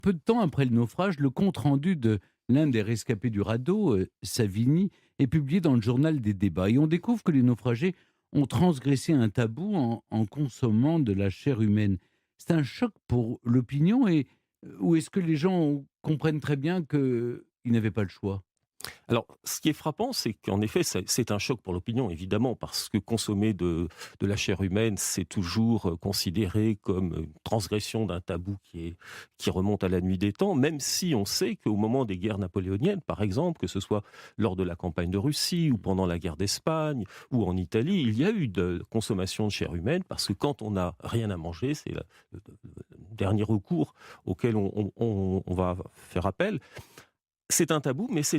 Peu de temps après le naufrage, le compte-rendu de l'un des rescapés du radeau, Savini, est publié dans le journal des débats. Et on découvre que les naufragés ont transgressé un tabou en consommant de la chair humaine. C'est un choc pour l'opinion ou est-ce que les gens comprennent très bien qu'ils n'avaient pas le choix? Alors, ce qui est frappant, c'est qu'en effet, c'est un choc pour l'opinion, évidemment, parce que consommer de la chair humaine, c'est toujours considéré comme une transgression d'un tabou qui remonte à la nuit des temps, même si on sait qu'au moment des guerres napoléoniennes, par exemple, que ce soit lors de la campagne de Russie ou pendant la guerre d'Espagne ou en Italie, il y a eu de consommation de chair humaine, parce que quand on n'a rien à manger, c'est le dernier recours auquel on va faire appel. C'est un tabou, mais ça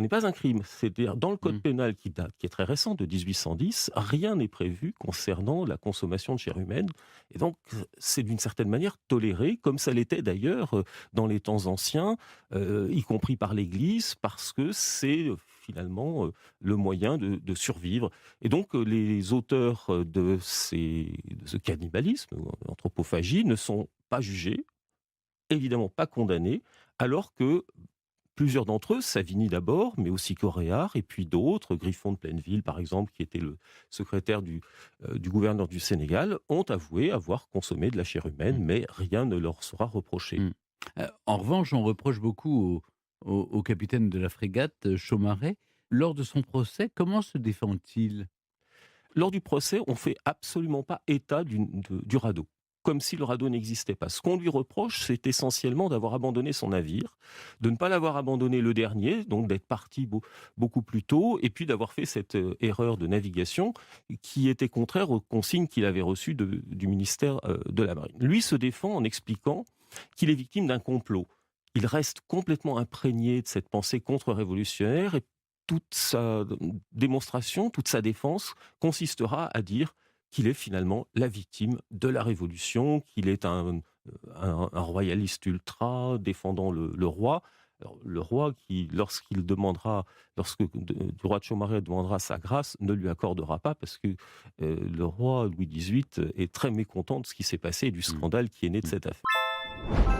n'est pas un crime. C'est-à-dire, dans le code Mmh. pénal qui est très récent, de 1810, rien n'est prévu concernant la consommation de chair humaine. Et donc, c'est d'une certaine manière toléré, comme ça l'était d'ailleurs dans les temps anciens, y compris par l'Église, parce que c'est finalement le moyen de survivre. Et donc, les auteurs de ce cannibalisme, ou anthropophagie, ne sont pas jugés, évidemment pas condamnés, alors que plusieurs d'entre eux, Savini d'abord, mais aussi Coréard, et puis d'autres, Griffon de Plaineville par exemple, qui était le secrétaire du gouverneur du Sénégal, ont avoué avoir consommé de la chair humaine, Mmh. mais rien ne leur sera reproché. Mmh. En revanche, on reproche beaucoup au capitaine de la frégate, Chaumaré. Lors de son procès, comment se défend-il? Lors du procès, on fait absolument pas état du radeau, comme si le radeau n'existait pas. Ce qu'on lui reproche, c'est essentiellement d'avoir abandonné son navire, de ne pas l'avoir abandonné le dernier, donc d'être parti beaucoup plus tôt, et puis d'avoir fait cette erreur de navigation qui était contraire aux consignes qu'il avait reçues du ministère de la Marine. Lui se défend en expliquant qu'il est victime d'un complot. Il reste complètement imprégné de cette pensée contre-révolutionnaire, et toute sa démonstration, toute sa défense consistera à dire qu'il est finalement la victime de la Révolution, qu'il est un royaliste ultra défendant le roi. Alors, le roi qui, lorsque du roi de Chaumaré demandera sa grâce, ne lui accordera pas, parce que le roi Louis XVIII est très mécontent de ce qui s'est passé et du Mmh. scandale qui est né de Mmh. cette affaire.